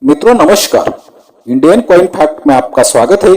मित्रों नमस्कार, Indian coin fact में आपका स्वागत है।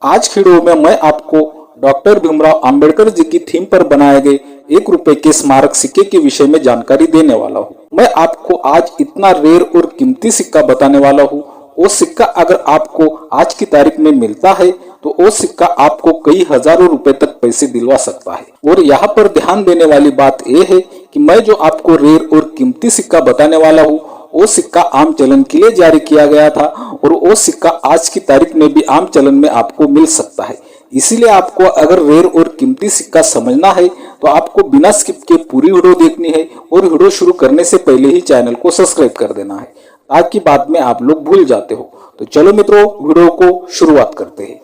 आज की वीडियो में मैं आपको डॉक्टर भीमराव अंबेडकर जी की थीम पर बनाए गए 1 रुपए के स्मारक सिक्के के विषय में जानकारी देने वाला हूँ। मैं आपको आज इतना रेयर और कीमती सिक्का बताने वाला हूँ। वो सिक्का अगर आपको आज की तारीख में मिलता है तो वो सिक्का आपको कई हजारों रुपए तक पैसे दिलवा सकता है। और यहाँ पर ध्यान देने वाली बात यह है कि मैं जो आपको रेयर और कीमती सिक्का बताने वाला हूँ वो सिक्का आम चलन के लिए जारी किया गया था और वो सिक्का आज की तारीख में भी आम चलन में आपको मिल सकता है। इसीलिए आपको अगर रेयर और कीमती सिक्का समझना है तो आपको बिना स्किप के पूरी वीडियो देखनी है और वीडियो शुरू करने से पहले ही चैनल को सब्सक्राइब कर देना है ताकि बाद में आप लोग भूल जाते हो। तो चलो मित्रों, वीडियो को शुरुआत करते हैं।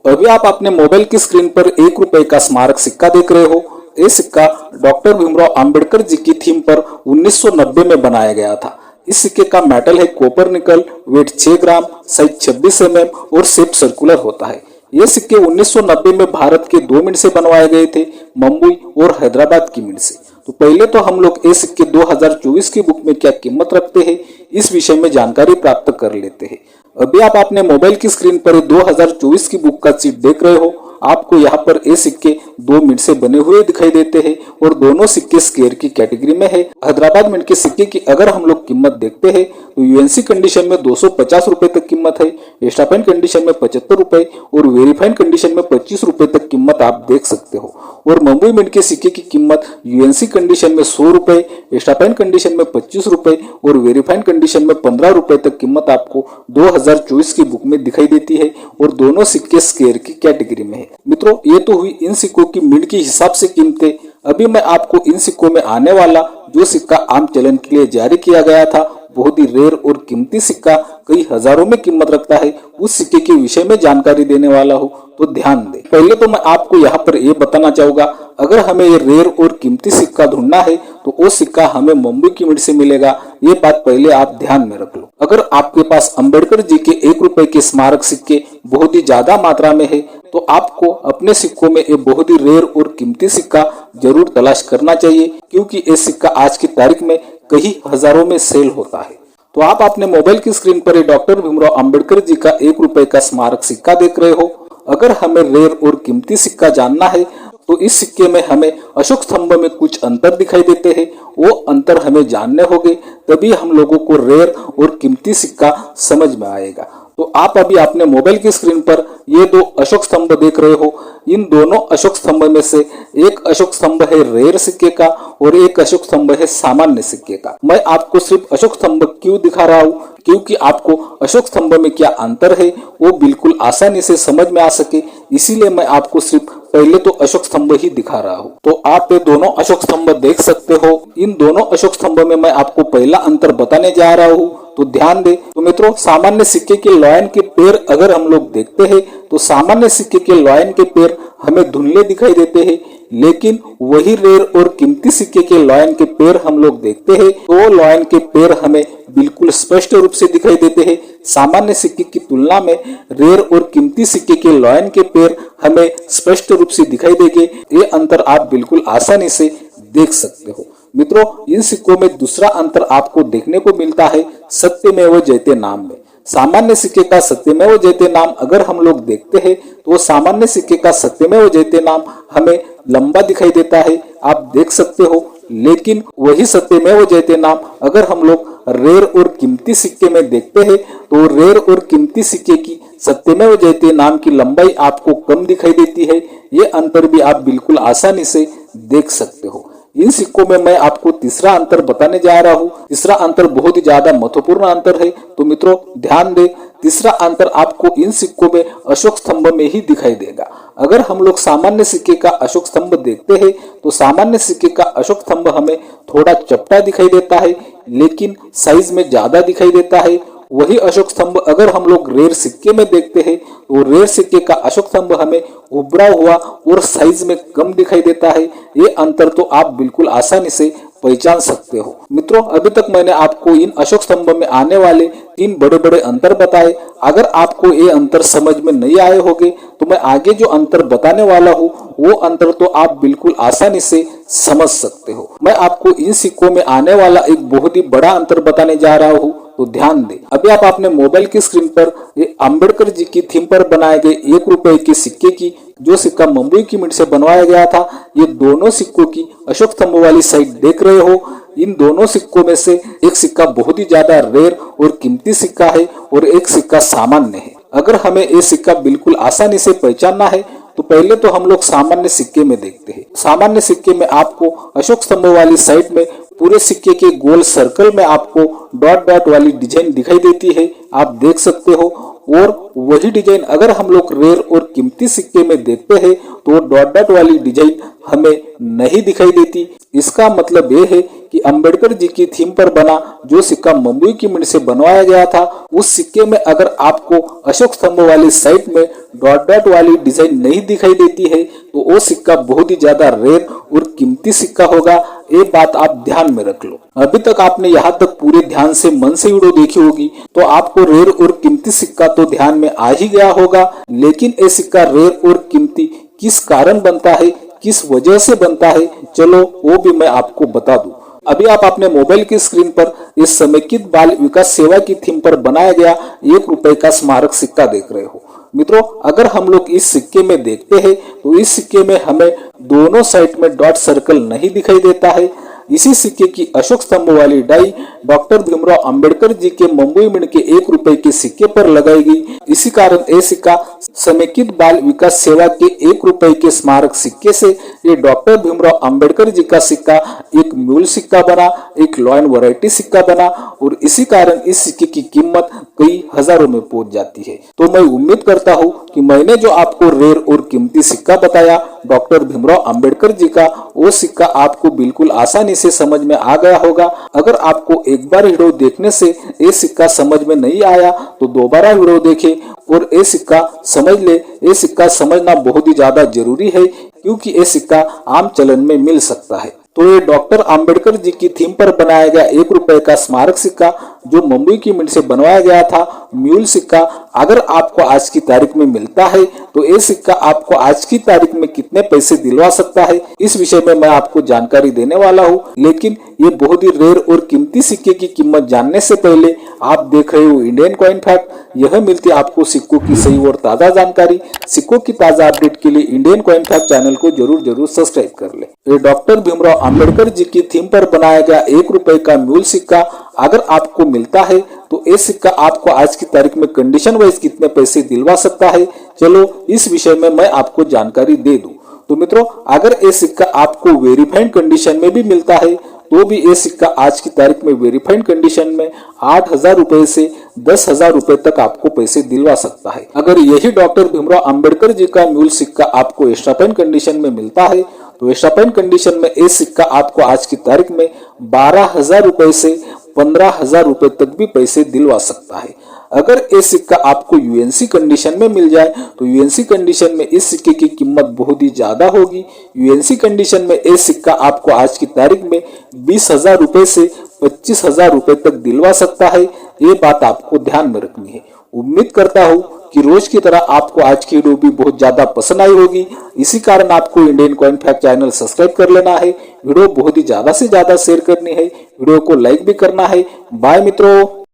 अभी आप अपने मोबाइल की स्क्रीन पर 1 रुपए का स्मारक सिक्का देख रहे हो। ये सिक्का डॉक्टर भीमराव अंबेडकर जी की थीम पर 1990 में बनाया गया था। इस सिक्के का मेटल है कॉपर निकल, वेट 6 ग्राम, साइज 26 mm और शेप सर्कुलर होता है। ये सिक्के 1990 में भारत के 2 मिंट से बनवाए गए थे, मुंबई और हैदराबाद की मिंट से। तो पहले तो हम लोग ये सिक्के 2024 की बुक में क्या कीमत रखते हैं इस विषय में जानकारी प्राप्त कर लेते हैं। अभी आप अपने मोबाइल की स्क्रीन पर 2024 की बुक का सीट देख रहे हो। आपको यहाँ पर ये सिक्के 2 मिंट से बने हुए दिखाई देते हैं और दोनों सिक्के स्क्वायर की कैटेगरी में है। हैदराबाद मिंट के सिक्के की अगर हम लोग कीमत देखते हैं तो यूएनसी कंडीशन में 250 रुपए तक कीमत है, एस्टाफाइन कंडीशन में 75 रुपए और वेरीफाइन कंडीशन में 25 रुपए तक कीमत आप देख सकते हो। और मुंबई मिंट के सिक्के की कीमत यूएनसी कंडीशन में 100 रुपए, एस्टाफाइन कंडीशन में 25 रुपए और वेरीफाइन कंडीशन में 15 रुपए तक कीमत आपको 2024 की बुक में दिखाई देती है और दोनों सिक्के स्क्वायर की कैटेगरी में है। मित्रों, ये तो हुई इन सिक्कों की मिंट के हिसाब से कीमतें। अभी मैं आपको इन सिक्कों में आने वाला जो सिक्का आम चलन के लिए जारी किया गया था, बहुत ही रेयर और कीमती सिक्का कई हजारों में कीमत रखता है, उस सिक्के के विषय में जानकारी देने वाला हूँ। तो ध्यान दें। पहले तो मैं आपको यहाँ पर ये बताना चाहूंगा, अगर हमें ये रेयर और कीमती सिक्का ढूंढना है तो वो सिक्का हमें मुंबई की मिंट से मिलेगा। ये बात पहले आप ध्यान में रख लो। अगर आपके पास अंबेडकर जी के 1 रुपए के स्मारक सिक्के बहुत ही ज्यादा मात्रा में है तो आपको अपने सिक्कों में एक बहुत ही रेयर और कीमती सिक्का जरूर तलाश करना चाहिए, क्योंकि ये सिक्का आज की तारीख में कई हजारों में सेल होता है। तो आप अपने मोबाइल की स्क्रीन पर डॉक्टर भीमराव अंबेडकर जी का 1 रुपए का स्मारक सिक्का देख रहे हो। अगर हमें रेयर और कीमती सिक्का जानना है तो इस सिक्के में हमें अशोक स्तंभ में कुछ अंतर दिखाई देते हैं। वो अंतर हमें जानने होंगे, तभी हम लोगों को रेयर और कीमती सिक्का समझ में आएगा। तो आप अभी अपने मोबाइल की स्क्रीन पर ये 2 अशोक स्तंभ देख रहे हो। इन दोनों अशोक स्तंभ में से एक अशोक स्तंभ है रेयर सिक्के का और एक अशोक स्तंभ है सामान्य सिक्के का। मैं आपको सिर्फ अशोक स्तंभ क्यों दिखा रहा हूँ, क्योंकि आपको अशोक स्तंभ में क्या अंतर है वो बिल्कुल आसानी से समझ में आ सके, इसीलिए मैं आपको सिर्फ पहले तो अशोक स्तंभ ही दिखा रहा हूँ। तो आप ये दोनों अशोक स्तंभ देख सकते हो। इन दोनों अशोक स्तंभ में मैं आपको पहला अंतर बताने जा रहा हूँ, तो ध्यान दे। तो मित्रों, सामान्य सिक्के के लॉयन के पैर अगर हम लोग देखते हैं तो सामान्य सिक्के के लॉयन के पैर हमें धुंधले दिखाई देते हैं, लेकिन वही रेयर और कीमती सिक्के के लॉयन के पैर हम लोग देखते हैं तो लॉयन के पैर हमें बिल्कुल स्पष्ट रूप से दिखाई देते हैं। सामान्य सिक्के की तुलना में रेयर और कीमती सिक्के के लॉयन के पैर हमें स्पष्ट रूप से दिखाई देंगे। ये अंतर आप बिल्कुल आसानी से देख सकते हो। मित्रों, इन सिक्कों में दूसरा अंतर आपको देखने को मिलता है सत्यमेव जयते नाम में। सामान्य सिक्के का सत्यमेव जयते नाम अगर हम लोग देखते हैं तो सामान्य सिक्के का सत्यमेव जयते नाम हमें लंबा दिखाई देता है, आप देख सकते हो। लेकिन वही सत्यमेव जयते नाम अगर हम लोग रेयर और कीमती सिक्के में देखते हैं तो रेयर और कीमती सिक्के की सत्यमेव जयते नाम की लंबाई आपको कम दिखाई देती है। ये अंतर भी आप बिल्कुल आसानी से देख सकते हो। इन सिक्कों में मैं आपको तीसरा अंतर बताने जा रहा हूँ। तीसरा अंतर बहुत ही ज्यादा महत्वपूर्ण अंतर है। तो मित्रों ध्यान दे, तीसरा अंतर आपको इन सिक्कों में अशोक स्तंभ में ही दिखाई देगा। अगर हम लोग सामान्य सिक्के का अशोक स्तंभ देखते हैं तो सामान्य सिक्के का अशोक स्तंभ हमें थोड़ा चपटा दिखाई देता है, लेकिन साइज में ज्यादा दिखाई देता है। वही अशोक स्तंभ अगर हम लोग रेयर सिक्के में देखते हैं तो रेयर सिक्के का अशोक स्तंभ हमें उभरा हुआ और साइज में कम दिखाई देता है। ये अंतर तो आप बिल्कुल आसानी से पहचान सकते हो। मित्रों, अभी तक मैंने आपको इन अशोक स्तंभ में आने वाले 3 बड़े बड़े अंतर बताए। अगर आपको ये अंतर समझ में नहीं आए होंगे तो मैं आगे जो अंतर बताने वाला हूँ वो अंतर तो आप बिल्कुल आसानी से समझ सकते हो। मैं आपको इन सिक्कों में आने वाला एक बहुत ही बड़ा अंतर बताने जा रहा हूँ, तो ध्यान दें। अभी आप अपने मोबाइल की स्क्रीन पर ये अंबेडकर जी की थीम पर बनाए गए 1 रुपए के सिक्के की, जो सिक्का मुंबई की मिंट से बनवाया गया था, ये दोनों सिक्कों की अशोक स्तंभ वाली साइड देख रहे हो। इन दोनों सिक्कों में से एक सिक्का बहुत ही ज्यादा रेयर और कीमती सिक्का है और एक सिक्का सामान्य है। अगर हमें ये सिक्का बिल्कुल आसानी से पहचानना है तो पहले तो हम लोग सामान्य सिक्के में देखते हैं। सामान्य सिक्के में आपको अशोक स्तंभ वाली साइड में पूरे सिक्के के गोल सर्कल में आपको डॉट डॉट वाली डिजाइन दिखाई देती है, आप देख सकते हो। और वही डिजाइन अगर हम लोग रेयर और कीमती सिक्के में देखते हैं तो डॉट डॉट वाली डिजाइन हमें नहीं दिखाई देती। इसका मतलब ये है कि अंबेडकर जी की थीम पर बना जो सिक्का मुंबई की मिंट से बनवाया गया था, उस सिक्के में अगर आपको अशोक स्तंभ वाली साइड में डॉट डॉट वाली डिजाइन नहीं दिखाई देती है तो वो सिक्का बहुत ही ज्यादा रेयर और कीमती सिक्का होगा। ये बात आप ध्यान में रख लो। अभी तक आपने यहाँ तक पूरे ध्यान से मन से वीडियो देखी होगी तो आपको रेयर और कीमती सिक्का तो ध्यान में आ ही गया होगा, लेकिन ये सिक्का रेयर और कीमती किस कारण बनता है, किस वजह से बनता है, चलो वो भी मैं आपको बता दूं। अभी आप अपने मोबाइल की स्क्रीन पर इस समेकित बाल विकास सेवा की थीम पर बनाया गया 1 रुपए का स्मारक सिक्का देख रहे हो। मित्रों, अगर हम लोग इस सिक्के में देखते हैं तो इस सिक्के में हमें दोनों साइड में डॉट सर्कल नहीं दिखाई देता है। इसी सिक्के की अशोक स्तंभ वाली डाई डॉक्टर भीमराव अंबेडकर जी के मुंबई मिंट के 1 रुपए के सिक्के पर लगाई गई। इसी कारण ये सिक्का समेकित बाल विकास सेवा के 1 रुपए के स्मारक सिक्के से ये डॉक्टर भीमराव अंबेडकर जी का सिक्का एक म्यूल सिक्का बना, एक लॉयन वैरायटी सिक्का बना और इसी कारण इस सिक्के की कीमत कई हजारों में पहुंच जाती है। तो मैं उम्मीद करता हूँ कि मैंने जो आपको रेयर और कीमती सिक्का बताया डॉक्टर भीमराव अंबेडकर जी का, वो सिक्का आपको बिल्कुल आसानी से समझ में आ गया होगा। अगर आपको एक बार वीडियो देखने से ये सिक्का समझ में नहीं आया तो दोबारा वीडियो देखें और ये सिक्का समझ ले। ये सिक्का समझना बहुत ही ज्यादा जरूरी है क्योंकि ये सिक्का आम चलन में मिल सकता है। तो ये डॉक्टर अंबेडकर जी की थीम पर बनाया गया 1 रुपए का स्मारक सिक्का जो मुंबई की मिंट से बनवाया गया था, म्यूल सिक्का, अगर आपको आज की तारीख में मिलता है तो ये सिक्का आपको आज की तारीख में कितने पैसे दिलवा सकता है, इस विषय में मैं आपको जानकारी देने वाला हूँ। लेकिन ये बहुत ही रेयर और कीमती सिक्के की कीमत जानने से पहले आप देख रहे हो इंडियन कॉइन फैक्ट। यह मिलती है आपको सिक्कों की सही और ताजा जानकारी। सिक्कों की ताजा अपडेट के लिए इंडियन कॉइन फैक्ट चैनल को जरूर सब्सक्राइब कर ले। ये डॉक्टर भीमराव अंबेडकर जी की थीम पर बनाया गया 1 रुपए का म्यूल सिक्का अगर आपको मिलता है तो ये सिक्का आपको आज की तारीख में कंडीशन वाइज कितने पैसे दिलवा सकता है, चलो इस विषय में मैं आपको जानकारी दे दूं। तो मित्रों, अगर ये सिक्का आपको वेरीफाइड कंडीशन में भी मिलता है तो भी ये सिक्का आज की तारीख में वेरीफाइड कंडीशन में 8,000 रुपए से 10,000 रुपए तक आपको पैसे दिलवा सकता है। अगर यही डॉक्टर भीमराव अंबेडकर जी का म्यूल सिक्का आपको एक्स्ट्रा फाइन कंडीशन में मिलता है तो एक्स्ट्रा फाइन कंडीशन में ये सिक्का आपको आज की तारीख में 12,000 रुपए से 15,000 रुपए तक भी पैसे दिलवा सकता है। अगर ये सिक्का आपको यूएनसी कंडीशन में मिल जाए तो यूएनसी कंडीशन में इस सिक्के की कीमत बहुत ही ज्यादा होगी। यूएनसी कंडीशन में ये सिक्का आपको आज की तारीख में 20,000 रुपए से 25,000 रुपए तक दिलवा सकता है। ये बात आपको ध्यान में रखनी है। उम्मीद करता हूँ कि रोज की तरह आपको आज की वीडियो भी बहुत ज्यादा पसंद आई होगी। इसी कारण आपको Indian coin fact channel subscribe कर लेना है, वीडियो बहुत ही ज्यादा से ज्यादा शेयर करनी है, वीडियो को लाइक भी करना है। बाय मित्रों।